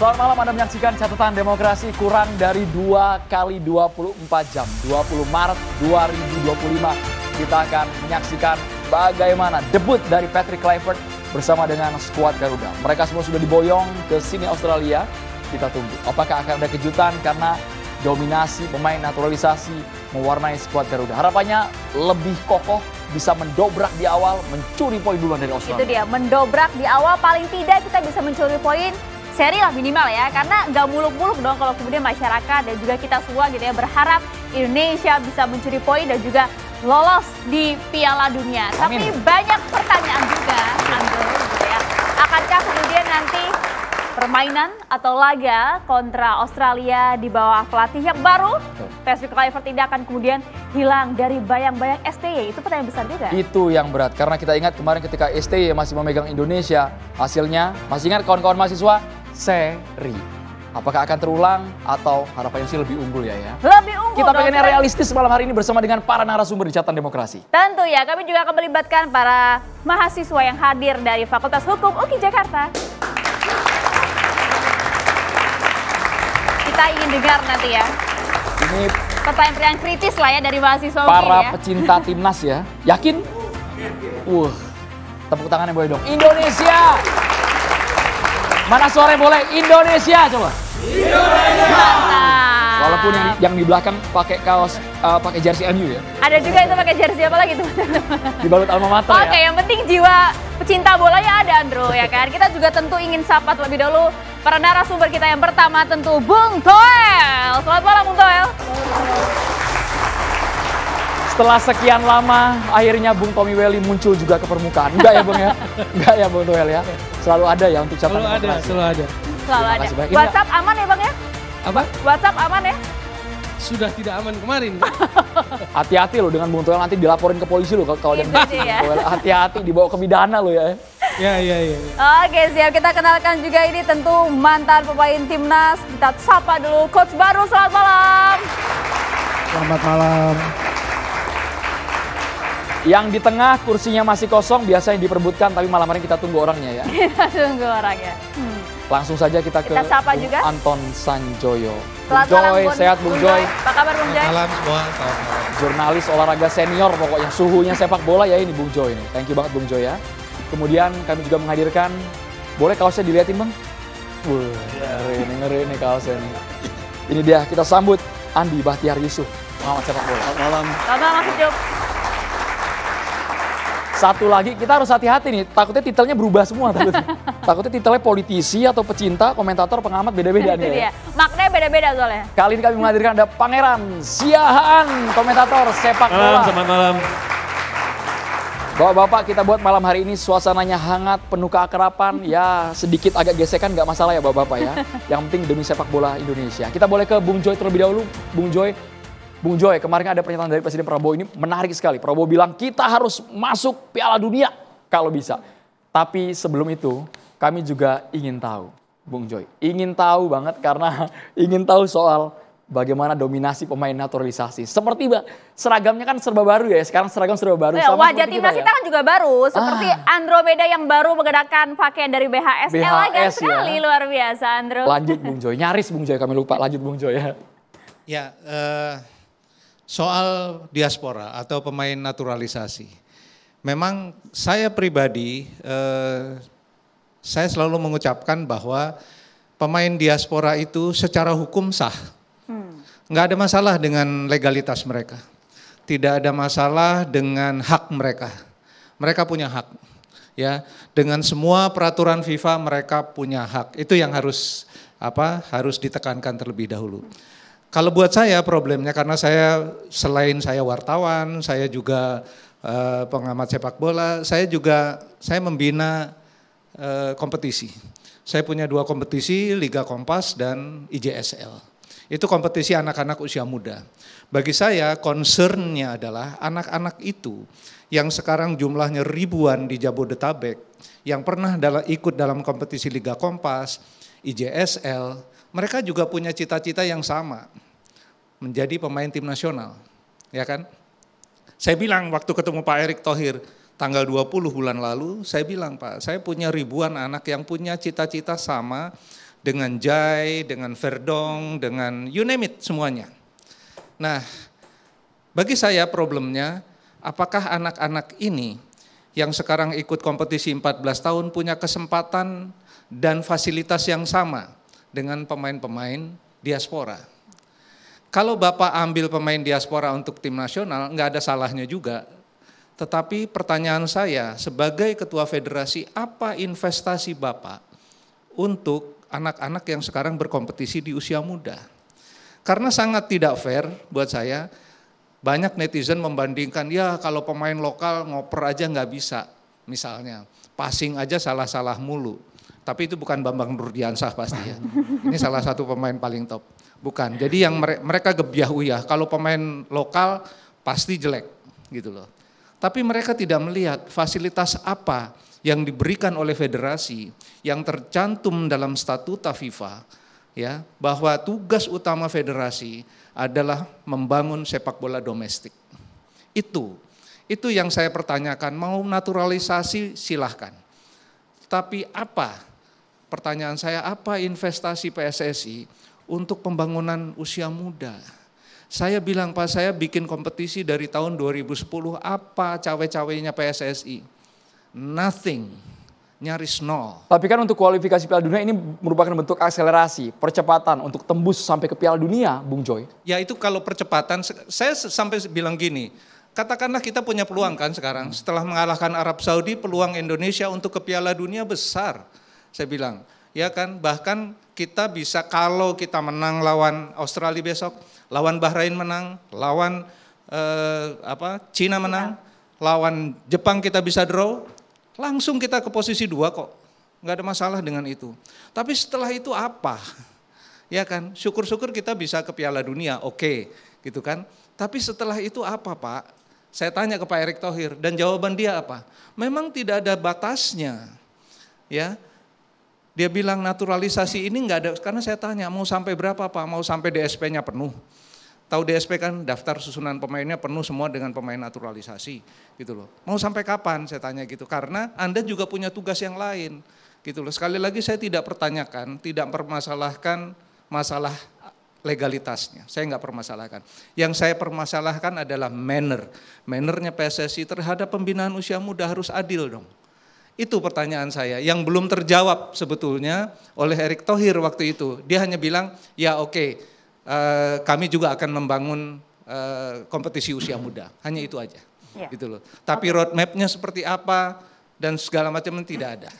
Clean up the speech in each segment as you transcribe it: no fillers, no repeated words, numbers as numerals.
Selamat malam, Anda menyaksikan Catatan Demokrasi. Kurang dari 2 kali 24 jam, 20 Maret 2025. Kita akan menyaksikan bagaimana debut dari Patrick Kluivert bersama dengan skuad Garuda. Mereka semua sudah diboyong ke sini Australia. Kita tunggu apakah akan ada kejutan karena dominasi pemain naturalisasi mewarnai skuad Garuda. Harapannya lebih kokoh, bisa mendobrak di awal, mencuri poin duluan dari Australia. Itu dia, mendobrak di awal, paling tidak kita bisa mencuri poin seri lah minimal ya, karena nggak muluk-muluk dong kalau kemudian masyarakat dan juga kita semua gitu ya berharap Indonesia bisa mencuri poin dan juga lolos di Piala Dunia. Amin. Tapi banyak pertanyaan juga, Andrew, gitu ya. Akankah kemudian nanti permainan atau laga kontra Australia di bawah pelatih yang baru, Patrick Kluivert tidak akan kemudian hilang dari bayang-bayang STY? Itu pertanyaan besar juga. Itu yang berat, karena kita ingat kemarin ketika STY masih memegang Indonesia, hasilnya, masih ingat kawan-kawan mahasiswa, seri. Apakah akan terulang atau harapannya sih lebih unggul ya? Lebih unggul. Kita pengennya realistis malam hari ini bersama dengan para narasumber di Catatan Demokrasi. Tentu ya, kami juga akan melibatkan para mahasiswa yang hadir dari Fakultas Hukum UKI Jakarta. Kita ingin dengar nanti ya. Ini Pertanyaan-pertanyaan kritis lah ya dari mahasiswa para UKI ya. pecinta timnas ya. Yakin? Tepuk tangannya boleh dong. Indonesia! Mana suaranya boleh? Indonesia coba. Indonesia! Mantap. Walaupun yang di belakang pakai kaos, pakai jersey MU ya. Ada juga itu pakai jersey apa lagi teman-teman. Dibalut alma mater Oke, ya. yang penting jiwa pecinta bola ya ada, Andrew, ya kan. Kita juga tentu ingin sapa terlebih dahulu para narasumber kita. Yang pertama tentu Bung Toel. Selamat malam Bung Toel. Setelah sekian lama, akhirnya Bung Tommy Welly muncul juga ke permukaan. Enggak ya Bung ya? Enggak ya Bung Toel ya? Selalu ada ya untuk Catatan Demokrasi. Selalu ada. Selalu ada. kasih banyak. WhatsApp aman ya Bang ya? Apa? WhatsApp aman ya? Sudah tidak aman kemarin. Hati-hati loh dengan Bung Toel, nanti dilaporin ke polisi loh kalau dia Itu dia. Bung Toel. Hati-hati dibawa ke pidana loh ya. Ya. Oke, siap. Kita kenalkan juga ini tentu mantan pemain timnas. Kita sapa dulu coach baru. Selamat malam. Selamat malam. Yang di tengah kursinya masih kosong, biasanya diperebutkan, tapi malam hari kita tunggu orangnya ya. Kita tunggu orangnya. Langsung saja kita ke Kita sapa Bung juga. Anton Sanjoyo. Selamat Bung malam, Joy, Bung. sehat Bung Joy. Apa kabar Bung Joy? Malam semua. Selamat malam. Jurnalis olahraga senior pokoknya, suhunya sepak bola ya ini Bung Joy ini. Thank you banget Bung Joy ya. Kemudian kami juga menghadirkan, boleh kaosnya dilihatin Bang? Ngeri ini kaosnya nih. Ini dia, kita sambut Andi Bahtiar Yusuf, pengamat sepak bola. Selamat malam. Selamat malam Mas Ucup. Satu lagi, kita harus hati-hati nih, takutnya titelnya berubah semua. Takutnya titelnya politisi atau pecinta, komentator, pengamat, beda-beda Itu nih ya. dia. Maknanya beda-beda soalnya. Kali ini kami menghadirkan ada Pangeran Siahaan, komentator sepak bola. Selamat malam. Bapak-bapak, kita buat malam hari ini suasananya hangat, penuh keakraban, ya sedikit agak gesekan nggak masalah ya bapak-bapak ya. Yang penting demi sepak bola Indonesia. Kita boleh ke Bung Joy terlebih dahulu. Bung Joy, kemarin ada pernyataan dari Presiden Prabowo ini menarik sekali. Prabowo bilang kita harus masuk Piala Dunia kalau bisa. Tapi sebelum itu kami juga ingin tahu, Bung Joy. Ingin tahu banget karena ingin tahu soal bagaimana dominasi pemain naturalisasi. Seperti seragamnya kan serba baru ya, sekarang seragam serba baru. Ya, Sama wajah seperti timnas ya. kita kan juga baru, seperti Andromeda yang baru mengenakan pakaian dari BHS. Elegan BHS sekali, ya. luar biasa Andro. Lanjut Bung Joy, nyaris Bung Joy kami lupa. Lanjut Bung Joy ya. Ya, soal diaspora atau pemain naturalisasi. Memang saya pribadi, saya selalu mengucapkan bahwa pemain diaspora itu secara hukum sah. Nggak ada masalah dengan legalitas mereka. Tidak ada masalah dengan hak mereka. Mereka punya hak. Ya, dengan semua peraturan FIFA mereka punya hak. Itu yang harus ditekankan terlebih dahulu. Kalau buat saya problemnya karena selain saya wartawan, saya juga pengamat sepak bola, saya membina kompetisi. Saya punya 2 kompetisi, Liga Kompas dan IJSL. Itu kompetisi anak-anak usia muda. Bagi saya concernnya adalah anak-anak itu yang sekarang jumlahnya ribuan di Jabodetabek, yang pernah ikut dalam kompetisi Liga Kompas, IJSL, mereka juga punya cita-cita yang sama, menjadi pemain tim nasional, ya kan? Saya bilang waktu ketemu Pak Erick Thohir tanggal 20 bulan lalu, saya bilang Pak, saya punya ribuan anak yang punya cita-cita sama dengan Jai, dengan Verdong, dengan you name it semuanya. Nah, bagi saya problemnya, apakah anak-anak ini yang sekarang ikut kompetisi 14 tahun punya kesempatan dan fasilitas yang sama dengan pemain-pemain diaspora. Kalau Bapak ambil pemain diaspora untuk tim nasional, nggak ada salahnya juga. Tetapi pertanyaan saya sebagai ketua federasi, apa investasi Bapak untuk anak-anak yang sekarang berkompetisi di usia muda? Karena sangat tidak fair buat saya, banyak netizen membandingkan, ya kalau pemain lokal ngoper aja nggak bisa, misalnya. Passing aja salah-salah mulu. Tapi itu bukan Bambang Nurdiansah pasti ya. Ini salah satu pemain paling top. Bukan, jadi yang mereka gebyah uyah, kalau pemain lokal pasti jelek gitu loh. Tapi mereka tidak melihat fasilitas apa yang diberikan oleh federasi yang tercantum dalam statuta FIFA, ya, bahwa tugas utama federasi adalah membangun sepak bola domestik. Itu yang saya pertanyakan, mau naturalisasi silahkan. Tapi apa, pertanyaan saya, apa investasi PSSI untuk pembangunan usia muda? Saya bilang, Pak, saya bikin kompetisi dari tahun 2010, apa cawe-cawenya PSSI? Nothing, nyaris nol. Tapi kan untuk kualifikasi Piala Dunia ini merupakan bentuk akselerasi, percepatan untuk tembus sampai ke Piala Dunia, Bung Joy. Ya itu kalau percepatan, saya sampai bilang gini, katakanlah kita punya peluang kan sekarang, setelah mengalahkan Arab Saudi, peluang Indonesia untuk ke Piala Dunia besar. Saya bilang, ya kan, bahkan kita bisa kalau kita menang lawan Australia besok, lawan Bahrain menang, lawan Cina menang, lawan Jepang kita bisa draw, langsung kita ke posisi 2 kok, nggak ada masalah dengan itu. Tapi setelah itu apa? Ya kan, syukur-syukur kita bisa ke Piala Dunia, oke, gitu kan. Tapi setelah itu apa, Pak? Saya tanya ke Pak Erick Thohir dan jawaban dia apa? Memang tidak ada batasnya, ya. Dia bilang naturalisasi ini enggak ada, karena saya tanya mau sampai berapa Pak, mau sampai DSP-nya penuh. Tahu DSP kan daftar susunan pemainnya penuh semua dengan pemain naturalisasi gitu loh. Mau sampai kapan saya tanya gitu, karena Anda juga punya tugas yang lain gitu loh. Sekali lagi saya tidak pertanyakan, tidak permasalahkan masalah legalitasnya, saya enggak permasalahkan. Yang saya permasalahkan adalah mannernya PSSI terhadap pembinaan usia muda harus adil dong. Itu pertanyaan saya yang belum terjawab sebetulnya oleh Erick Thohir waktu itu. Dia hanya bilang, ya oke, kami juga akan membangun kompetisi usia muda. Hanya itu aja, gitu loh. Tapi roadmap-nya seperti apa dan segala macam tidak ada.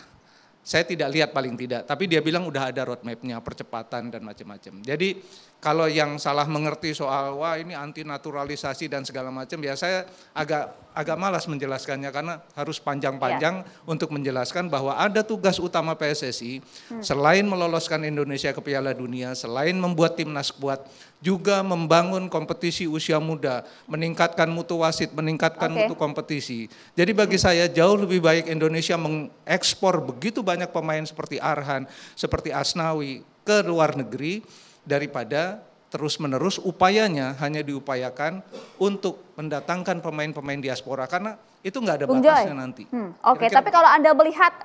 Saya tidak lihat paling tidak, tapi dia bilang udah ada roadmap-nya, percepatan dan macam-macam. Jadi kalau yang salah mengerti soal wah ini anti naturalisasi dan segala macam, ya saya agak malas menjelaskannya karena harus panjang-panjang untuk menjelaskan bahwa ada tugas utama PSSI selain meloloskan Indonesia ke Piala Dunia, selain membuat timnas kuat, juga membangun kompetisi usia muda, meningkatkan mutu wasit, meningkatkan mutu kompetisi. Jadi bagi saya jauh lebih baik Indonesia mengekspor begitu banyak pemain seperti Arhan, seperti Asnawi ke luar negeri, daripada terus-menerus upayanya hanya diupayakan untuk mendatangkan pemain-pemain diaspora, karena itu nggak ada batasnya nanti. Oke, tapi kalau Anda melihat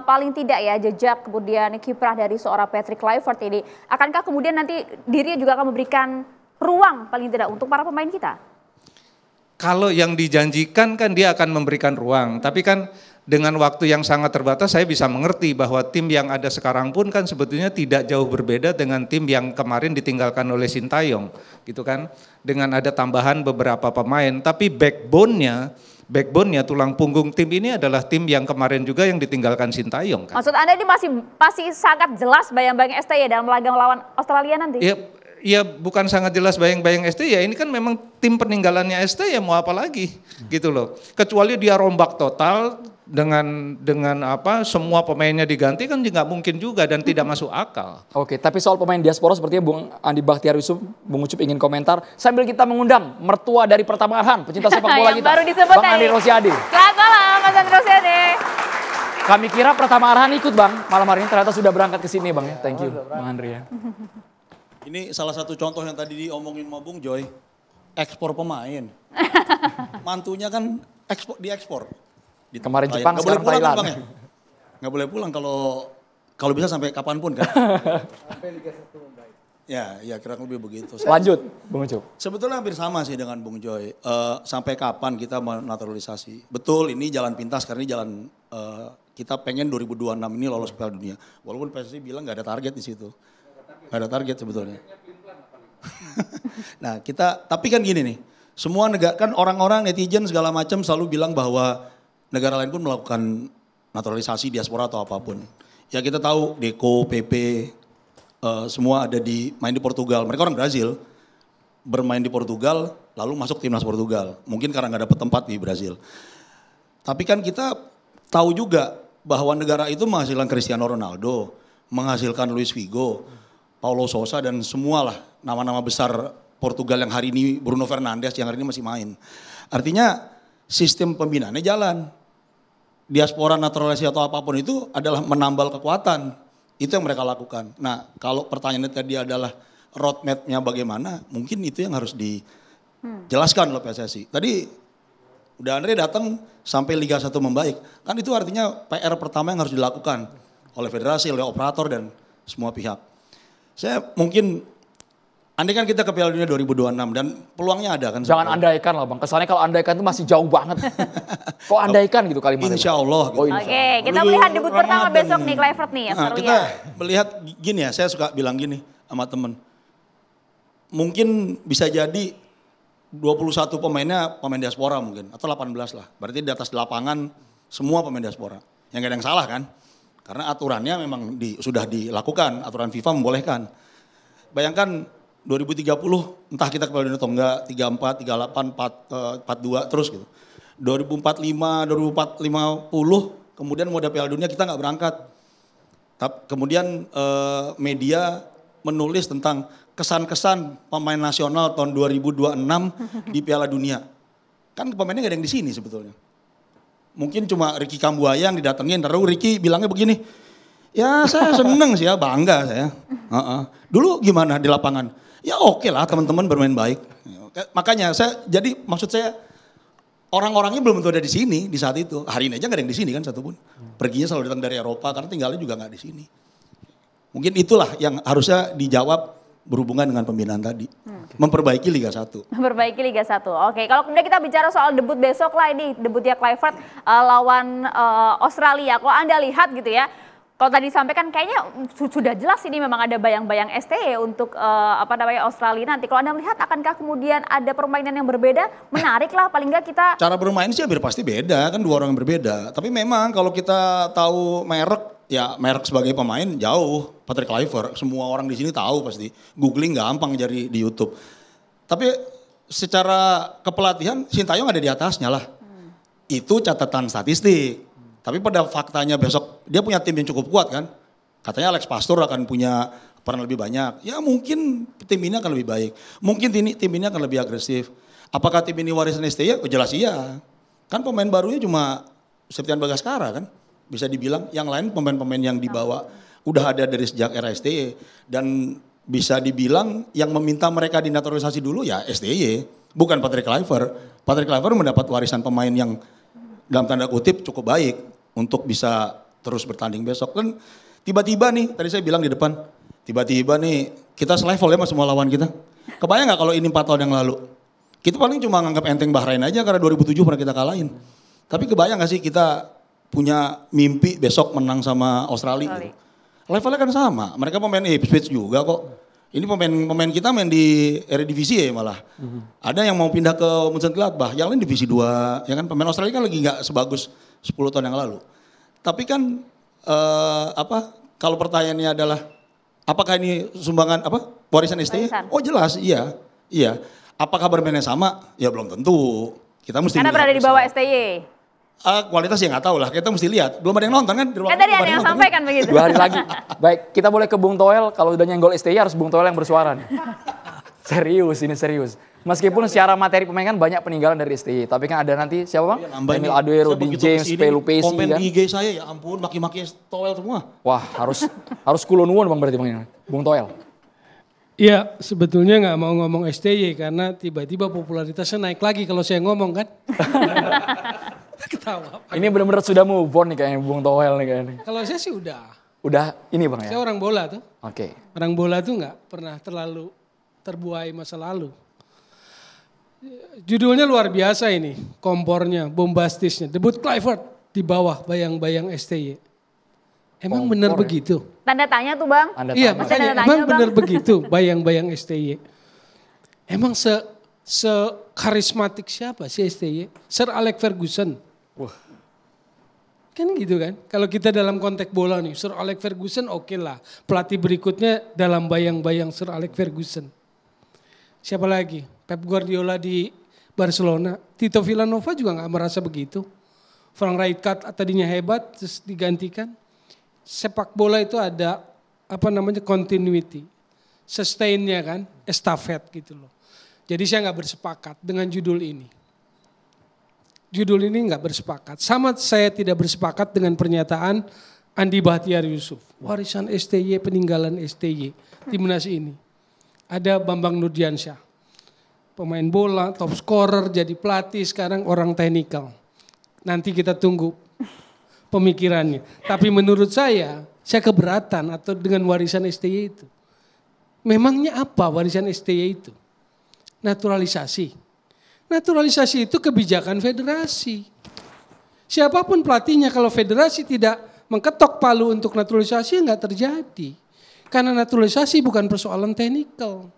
paling tidak ya jejak kemudian kiprah dari seorang Patrick Kluivert ini, akankah kemudian nanti dirinya juga akan memberikan ruang paling tidak untuk para pemain kita? Kalau yang dijanjikan kan dia akan memberikan ruang, tapi kan dengan waktu yang sangat terbatas saya bisa mengerti bahwa tim yang ada sekarang pun kan sebetulnya tidak jauh berbeda dengan tim yang kemarin ditinggalkan oleh Sintayong gitu kan, dengan ada tambahan beberapa pemain, tapi backbone-nya tulang punggung tim ini adalah tim yang kemarin juga yang ditinggalkan Sintayong kan. Maksud Anda ini masih sangat jelas bayang-bayang STY dalam laga melawan Australia nanti? Ya bukan sangat jelas bayang-bayang ST, ya ini kan memang tim peninggalannya ST, ya mau apa lagi gitu loh. Kecuali dia rombak total dengan apa semua pemainnya diganti kan nggak mungkin juga dan tidak masuk akal. Oke, tapi soal pemain diaspora sepertinya Bung Andi Bakhtiar Yusuf, Bung Ucup ingin komentar sambil kita mengundang mertua dari Pratama Arhan, pecinta sepak bola kita, baru disebut Bang Andri Rosiade. Selamat malam Mas Andri Rosiade. Kami kira Pratama Arhan ikut Bang, malam hari ini ternyata sudah berangkat ke sini Bang ya. Thank you Bang Andri ya. Ini salah satu contoh yang tadi diomongin sama Bung Joy, ekspor pemain. Mantunya kan diekspor. Kemarin Jepang, sekarang Thailand. Nggak boleh pulang kalau Kalau bisa sampai kapanpun kan. Sampai Liga 1 membaik. Ya kira lebih begitu. Lanjut, Bung Ucup. Sebetulnya hampir sama sih dengan Bung Joy. Sampai kapan kita menaturalisasi? Betul, ini jalan pintas karena ini jalan kita pengen 2026 ini lolos Piala Dunia. Walaupun PSSI bilang nggak ada target di situ. Nggak ada target sebetulnya. Nah tapi kan gini nih. Semua negara, kan orang-orang netizen segala macam selalu bilang bahwa negara lain pun melakukan naturalisasi diaspora atau apapun. Ya kita tahu Deco, PP, semua ada main di Portugal. Mereka orang Brazil, bermain di Portugal lalu masuk timnas Portugal. Mungkin karena nggak dapet tempat di Brazil. Tapi kan kita tahu juga bahwa negara itu menghasilkan Cristiano Ronaldo, menghasilkan Luis Figo, Paulo Sousa dan semualah nama-nama besar Portugal yang hari ini, Bruno Fernandes yang hari ini masih main. Artinya sistem pembinaannya jalan. Diaspora naturalisasi atau apapun itu adalah menambal kekuatan. Itu yang mereka lakukan. Nah kalau pertanyaannya tadi adalah roadmap-nya bagaimana, mungkin itu yang harus dijelaskan oleh PSSI. Tadi udah Andre datang sampai Liga 1 membaik. Kan itu artinya PR pertama yang harus dilakukan oleh federasi, oleh operator dan semua pihak. Saya mungkin andai kan kita ke Piala Dunia 2026 dan peluangnya ada kan. Jangan andaikan lah Bang, kesannya kalau andaikan itu masih jauh banget. Kok andaikan gitu kalimatnya? Insya Allah. Gitu. Oke, kita melihat debut pertama besok nih Kluivert nih ya, seru kita ya. melihat gini ya, saya suka bilang gini sama temen. Mungkin bisa jadi 21 pemainnya pemain diaspora mungkin, atau 18 lah. Berarti di atas lapangan semua pemain diaspora. Yang gak ada yang salah kan? Karena aturannya memang sudah dilakukan, aturan FIFA membolehkan. Bayangkan 2030 entah kita ke Piala Dunia atau enggak, 34, 38, 42 terus gitu. 2045, 2050 kemudian mau ada Piala Dunia kita nggak berangkat. Kemudian media menulis tentang kesan-kesan pemain nasional tahun 2026 di Piala Dunia. Kan pemainnya nggak ada yang di sini sebetulnya. Mungkin cuma Ricky Kambuaya yang didatengin, terus Ricky bilangnya begini, ya saya seneng sih ya, bangga saya. Dulu gimana di lapangan? Ya oke lah teman-teman bermain baik. Makanya jadi maksud saya orang-orangnya belum tentu ada di sini di saat itu. Hari ini aja nggak ada yang di sini kan satupun. Perginya selalu datang dari Eropa karena tinggalnya juga nggak di sini. Mungkin itulah yang harusnya dijawab berhubungan dengan pembinaan tadi. Memperbaiki Liga 1. Memperbaiki Liga 1. Oke, kalau kemudian kita bicara soal debut besok lah ini, debutnya Kluivert lawan Australia. Kalau Anda lihat gitu ya, kalau tadi disampaikan kayaknya sudah jelas ini memang ada bayang-bayang STY untuk Australia nanti. Kalau Anda melihat akankah kemudian ada permainan yang berbeda? Menarik lah paling nggak kita. Cara bermain sih hampir pasti beda, kan dua orang yang berbeda. Tapi memang kalau kita tahu merek sebagai pemain jauh. Patrick Kluivert, semua orang di sini tahu pasti. Googling gampang cari di YouTube. Tapi secara kepelatihan Sintayong ada di atasnya lah. Itu catatan statistik. Tapi pada faktanya besok dia punya tim yang cukup kuat kan. Katanya Alex Pastur akan punya peran lebih banyak. Ya mungkin tim ini akan lebih baik. Mungkin tim ini akan lebih agresif. Apakah tim ini warisan STY? Oh jelas iya. Kan pemain barunya cuma Septian Bagaskara kan. Bisa dibilang yang lain pemain-pemain yang dibawa udah ada dari sejak era STY. Dan bisa dibilang yang meminta mereka dinaturalisasi dulu ya STY. Bukan Patrick Kluivert. Patrick Kluivert mendapat warisan pemain yang dalam tanda kutip cukup baik untuk bisa terus bertanding besok. Kan tiba-tiba nih, tadi saya bilang di depan, tiba-tiba nih kita selevel ya sama semua lawan kita. Kebayang gak kalau ini 4 tahun yang lalu? Kita paling cuma nganggap enteng Bahrain aja karena 2007 pernah kita kalahin. Tapi kebayang gak sih kita punya mimpi besok menang sama Australia? Gitu. Levelnya kan sama, mereka pemain Ipswich juga kok. Ini pemain kita main di Eredivisie ya malah. Ada yang mau pindah ke Mönchengladbach, yang lain divisi 2. Ya kan pemain Australia kan lagi nggak sebagus 10 tahun yang lalu. Tapi kan kalau pertanyaannya adalah apakah ini sumbangan warisan STY? Oh jelas, iya. Apakah bermainnya sama? Ya belum tentu. Kita mesti karena berada di bawah STY. Kualitas ya nggak tahu lah, kita mesti lihat. Belum ada yang nonton kan? Kan tadi ada yang sampaikan begitu. 2 hari lagi. Baik, kita boleh ke Bung Toel. Kalau udah nyenggol STY harus Bung Toel yang bersuara nih. Serius. Meskipun secara materi pemain kan banyak peninggalan dari STY. Tapi kan ada nanti siapa bang? Emil Aduero, Dean James, Pelupesi komen kan. di IG saya ya ampun maki-maki Toel semua. Wah harus kulon-won bang berarti bang. Bung Toel. Iya, sebetulnya nggak mau ngomong STY karena tiba-tiba popularitasnya naik lagi kalau saya ngomong kan. Ketawa. Ini benar-benar sudah move on nih kayaknya Bung Toel nih kayaknya. Kalau saya sih udah. udah ini Bang ya. Saya orang bola tuh. Oke. Orang bola tuh nggak pernah terlalu terbuai masa lalu. Judulnya luar biasa ini, kompornya, bombastisnya. Debut Kluivert di bawah bayang-bayang STY. Emang benar Kompor ya? begitu? Tanda tanya tuh Bang. Anda Iya, tanya. Masih ada makanya tanya, emang Bang? benar begitu bayang-bayang STY. Emang se karismatik siapa sih STY? Sir Alex Ferguson. Wah. Kan gitu kan. Kalau kita dalam konteks bola nih, Sir Alex Ferguson oke lah. Pelatih berikutnya dalam bayang-bayang Sir Alex Ferguson. Siapa lagi? Pep Guardiola di Barcelona. Tito Villanova juga nggak merasa begitu. Frank Rijkaard tadinya hebat terus digantikan. Sepak bola itu ada continuity, sustainnya kan, estafet gitu loh. Jadi saya nggak bersepakat dengan judul ini. Judul ini nggak bersepakat. Sama saya tidak bersepakat dengan pernyataan Andi Bahtiar Yusuf. Warisan STY, peninggalan STY, timnas ini. Ada Bambang Nurdiansyah, pemain bola, top scorer, jadi pelatih, sekarang orang teknikal. Nanti kita tunggu pemikirannya. Tapi menurut saya keberatan atau dengan warisan STY itu. Memangnya apa warisan STY itu? Naturalisasi. Naturalisasi itu kebijakan federasi. Siapapun pelatihnya kalau federasi tidak mengketok palu untuk naturalisasi nggak terjadi. Karena naturalisasi bukan persoalan teknikal.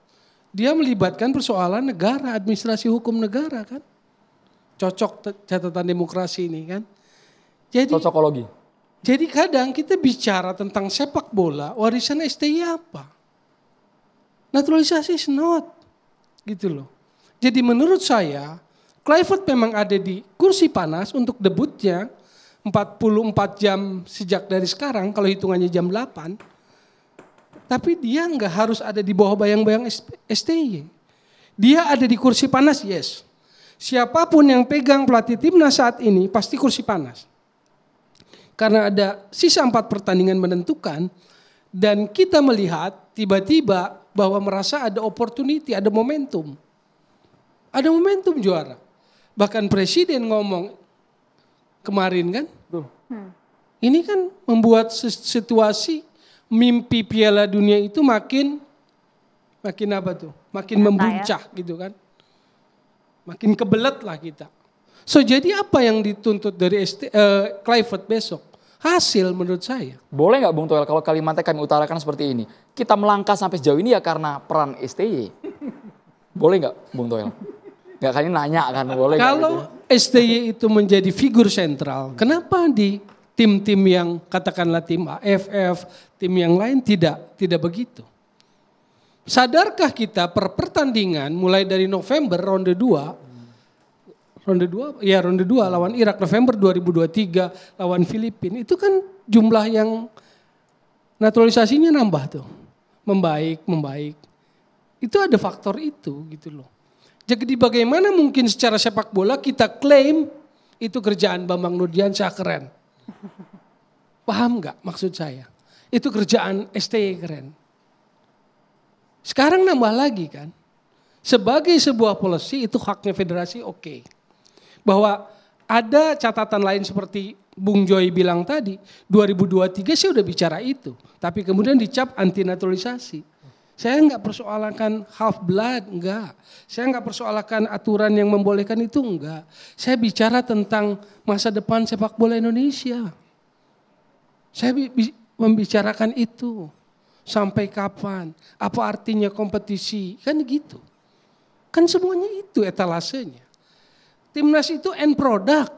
Dia melibatkan persoalan negara, administrasi hukum negara kan. Cocok catatan demokrasi ini kan. Cocokologi. Jadi kadang kita bicara tentang sepak bola, warisan STY apa? Naturalisasi is not. Gitu loh. Jadi menurut saya, Kluivert memang ada di kursi panas untuk debutnya 44 jam sejak dari sekarang, kalau hitungannya jam 8. Tapi dia nggak harus ada di bawah bayang-bayang STY. Dia ada di kursi panas, yes. Siapapun yang pegang pelatih timnas saat ini pasti kursi panas. Karena ada sisa 4 pertandingan menentukan dan kita melihat tiba-tiba bahwa merasa ada opportunity, ada momentum. Ada momentum juara. Bahkan presiden ngomong kemarin kan. Ini kan membuat situasi mimpi Piala Dunia itu makin apa tuh? Makin membuncah gitu kan. Makin kebelet lah kita. So jadi apa yang dituntut dari Kluivert besok? Hasil menurut saya. Boleh nggak Bung Toel kalau kalimatnya kami utarakan seperti ini? Kita melangkah sampai sejauh ini ya karena peran STY. Boleh nggak Bung Toel? Nggak kan ini nanya kan boleh. Kalau STY itu menjadi figur sentral, kenapa di tim-tim yang katakanlah tim AFF, tim yang lain tidak begitu? Sadarkah kita per pertandingan mulai dari November ronde 2 lawan Irak, November 2023 lawan Filipina, itu kan jumlah yang naturalisasinya nambah tuh. Membaik. Itu ada faktor itu gitu loh. Jadi bagaimana mungkin secara sepak bola kita klaim itu kerjaan Bambang Nurdiansyah keren. Paham nggak maksud saya? Itu kerjaan STY keren. Sekarang nambah lagi kan. Sebagai sebuah policy itu haknya federasi oke. Bahwa ada catatan lain seperti Bung Joy bilang tadi, 2023 sih udah bicara itu. Tapi kemudian dicap anti naturalisasi. Saya enggak persoalkan half blood, enggak. Saya enggak persoalkan aturan yang membolehkan itu, enggak. Saya bicara tentang masa depan sepak bola Indonesia. Saya membicarakan itu. Sampai kapan? Apa artinya kompetisi? Kan gitu. Kan semuanya itu etalasenya. Timnas itu end product.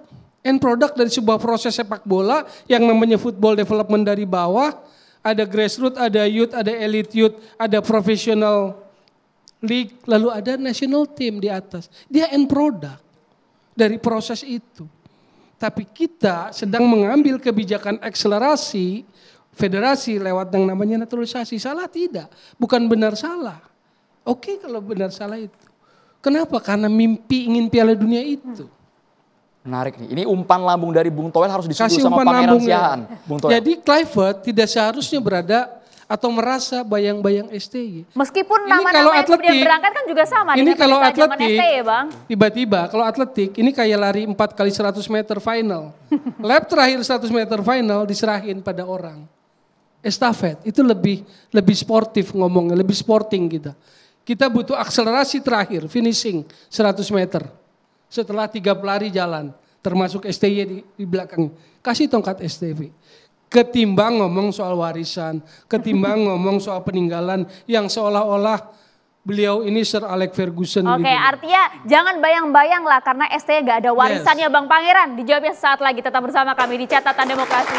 End product dari sebuah proses sepak bola yang namanya football development dari bawah. Ada grassroots, ada youth, ada elite youth, ada professional league, lalu ada national team di atas. Dia end product dari proses itu. Tapi kita sedang mengambil kebijakan akselerasi federasi lewat yang namanya naturalisasi. Salah tidak? Bukan benar salah. Oke kalau benar salah itu. Kenapa? Karena mimpi ingin Piala Dunia itu. Menarik nih. Ini umpan lambung dari Bung Toel harus disusul Kasih sama umpan Pangeran lambungnya. Siahaan. Bung Toel. Jadi Kluivert tidak seharusnya berada atau merasa bayang-bayang STY. Meskipun Ini nama-nama kalau yang kemudian atletik, berangkat kan juga sama ini dengan kalau pada saat zaman atletik, STY, Bang. tiba-tiba kalau atletik ini kayak lari 4 kali 100 meter final. Lap terakhir 100 meter final diserahin pada orang. estafet itu lebih sportif ngomongnya, lebih sporting kita. Kita butuh akselerasi terakhir, finishing 100 meter. Setelah 3 pelari jalan, termasuk STY di belakang. Kasih tongkat STV. Ketimbang ngomong soal warisan, ketimbang ngomong soal peninggalan yang seolah-olah beliau ini Sir Alex Ferguson. Oke, gitu. artinya jangan bayang-bayang lah karena STY gak ada warisannya Bang Pangeran. Dijawabnya sesaat lagi, tetap bersama kami di Catatan Demokrasi.